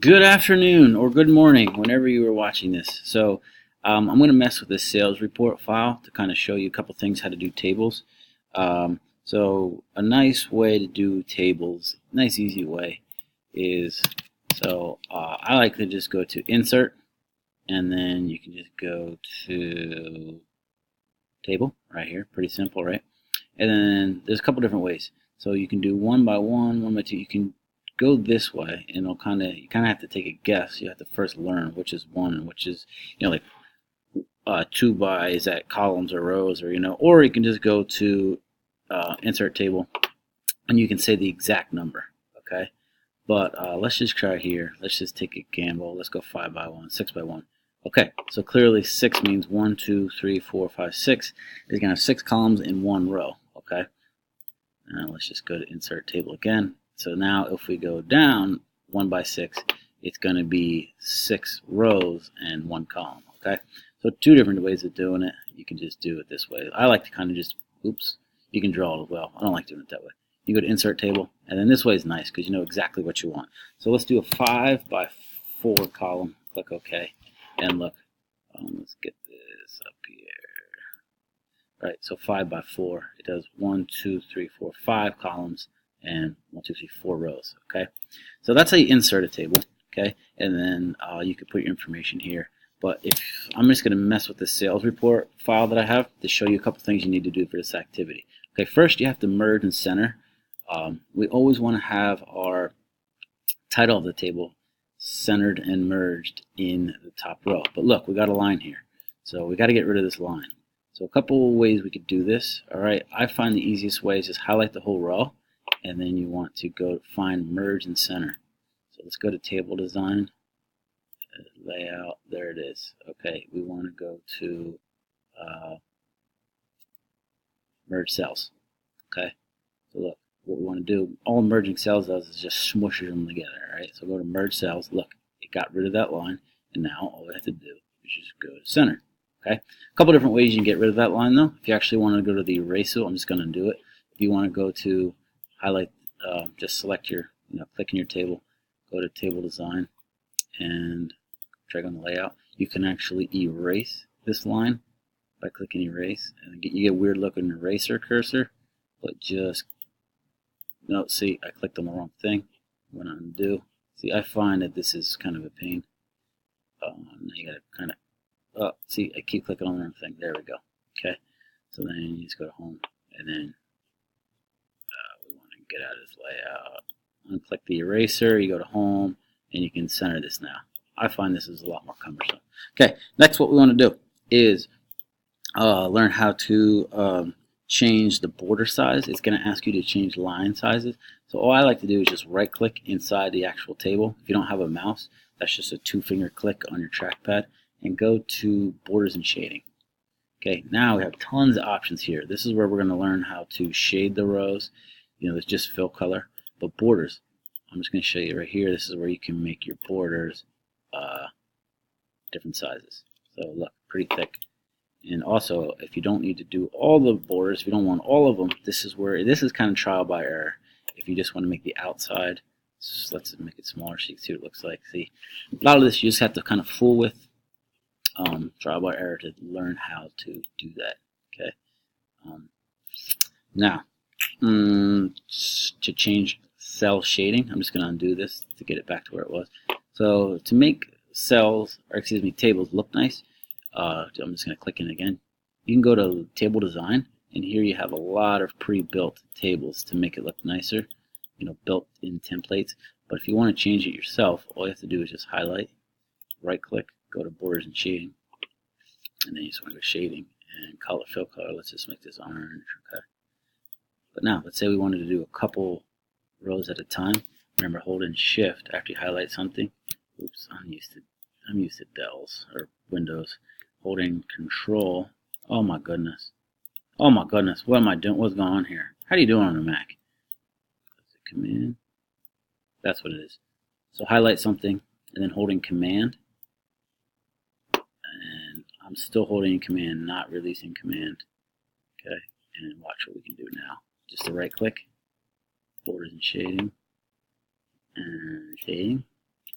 Good afternoon or good morning, whenever you are watching this. I'm going to mess with this sales report file to kind of show you a couple things how to do tables. A nice way to do tables, nice easy way, is I like to just go to Insert, and then you can just go to Table right here. Pretty simple, right? And then there's a couple different ways. So you can do one by one, one by two. You can go this way, and you kind of have to take a guess. You have to first learn which is one and which is, like two by, is that columns or rows, or you can just go to Insert Table, and you can say the exact number. Okay, but let's just try here. Let's just take a gamble. Let's go 5 by 1, 6 by 1. Okay, so clearly 6 means 1, 2, 3, 4, 5, 6. It's gonna have 6 columns in one row. Okay, now let's just go to Insert Table again. So now if we go down 1 by 6, it's going to be 6 rows and 1 column. Okay, so two different ways of doing it. You can just do it this way. I like to kind of just, you can draw it as well. I don't like doing it that way. You go to Insert Table, and then this way is nice because you know exactly what you want. So let's do a 5 by 4 column. Click OK, and look, let's get this up here. Right, so 5 by 4, it does 1, 2, 3, 4, 5 columns and 1, 2, 3, 4 rows. Okay, so that's how you insert a table. Okay, and then you can put your information here. But if I'm just going to mess with the sales report file that I have to show you a couple things you need to do for this activity. Okay, first you have to merge and center. We always want to have our title of the table centered and merged in the top row. But look, we got a line here, so we got to get rid of this line. So a couple of ways we could do this. All right, I find the easiest way is just highlight the whole row, and then you want to go find merge and center. So let's go to table design, layout, there it is. Okay, we want to go to merge cells. Okay, so look, what we want to do, all merging cells does is just smushes them together. All right, so go to merge cells. Look, it got rid of that line, and now all we have to do is just go to center. Okay, a couple different ways you can get rid of that line though. If you actually want to go to the erase tool, I'm just going to do it. If you want to go to highlight, just select your, click in your table, go to table design, and drag on the layout. You can actually erase this line by clicking erase, and you get a weird looking eraser cursor, but just, no, see, I clicked on the wrong thing. I'm going to undo. See, I find that this is kind of a pain. Now you got to kind of, see, I keep clicking on the wrong thing. There we go. Okay, so then you just go to home, and then we want to get out of this layout. Unclick the eraser, you go to home, and you can center this now. I find this is a lot more cumbersome. Okay, next what we want to do is learn how to change the border size. It's going to ask you to change line sizes. So all I like to do is just right click inside the actual table. If you don't have a mouse, that's just a 2-finger click on your trackpad, and go to borders and shading. Okay, now we have tons of options here. This is where we're going to learn how to shade the rows. It's just fill color. But borders, I'm just going to show you right here. This is where you can make your borders different sizes. So look, pretty thick. And also, if you don't need to do all the borders, if you don't want all of them, this is kind of trial by error. If you just want to make the outside, let's make it smaller so you can see what it looks like. See, a lot of this you just have to kind of fool with. Trial by error to learn how to do that. Okay. Now, to change cell shading, I'm just going to undo this to get it back to where it was. So to make tables look nice, I'm just going to click in again. You can go to table design, and here you have a lot of pre-built tables to make it look nicer. Built-in templates. But if you want to change it yourself, all you have to do is just highlight, right-click, go to borders and shading, and then you just want to go shading and color, fill color. Let's just make this orange. Okay. But now let's say we wanted to do a couple rows at a time. Remember, holding shift after you highlight something. Oops, I'm used to Dells or Windows. Holding control. Oh my goodness. Oh my goodness. What am I doing? What's going on here? How do you do it on a Mac? Command. That's what it is. So highlight something and then holding command. And I'm still holding command, not releasing command. Okay, and watch what we can do now. Just a right click, borders and shading,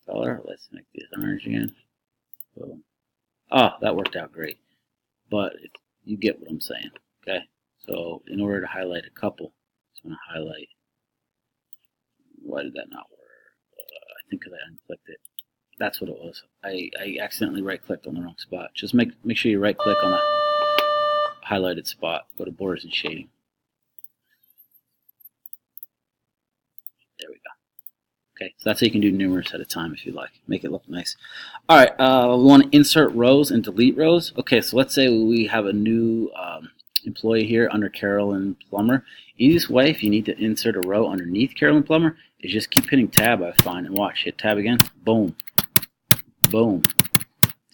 color. Let's make this orange again. Boom. Oh, that worked out great. But you get what I'm saying. Okay. So in order to highlight a couple, just want to highlight. Why did that not work? I think because I unclicked it. That's what it was. I accidentally right-clicked on the wrong spot. Just make sure you right-click on the highlighted spot. Go to Borders and Shading. There we go. Okay, so that's how you can do numerous at a time if you like. Make it look nice. All right, we want to insert rows and delete rows. Okay, so let's say we have a new employee here under Carolyn Plummer. Easiest way, if you need to insert a row underneath Carolyn Plummer, is just keep hitting tab, I find, and watch. Hit tab again. Boom. Boom.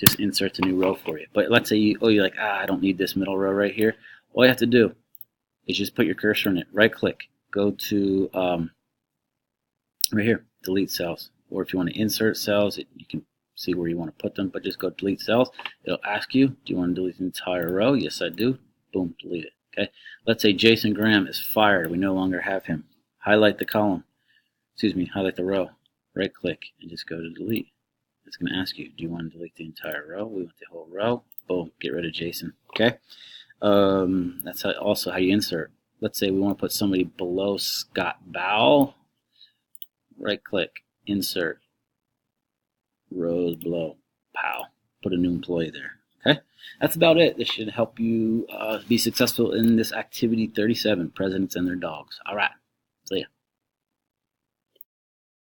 Just inserts a new row for you. But let's say you're like, I don't need this middle row right here. All you have to do is just put your cursor on it. Right click. Go to right here, delete cells. Or if you want to insert cells, you can see where you want to put them, but just go delete cells. It'll ask you, do you want to delete the entire row? Yes, I do. Boom, delete it. Okay. Let's say Jason Graham is fired. We no longer have him. Highlight the column. Highlight the row. Right click and just go to delete. It's going to ask you, do you want to delete the entire row? We want the whole row. Boom, get rid of Jason. Okay. That's also how you insert. Let's say we want to put somebody below Scott Bowell. Right click, insert, rows below, pow. Put a new employee there. Okay. That's about it. This should help you be successful in this activity 37, Presidents and Their Dogs. All right.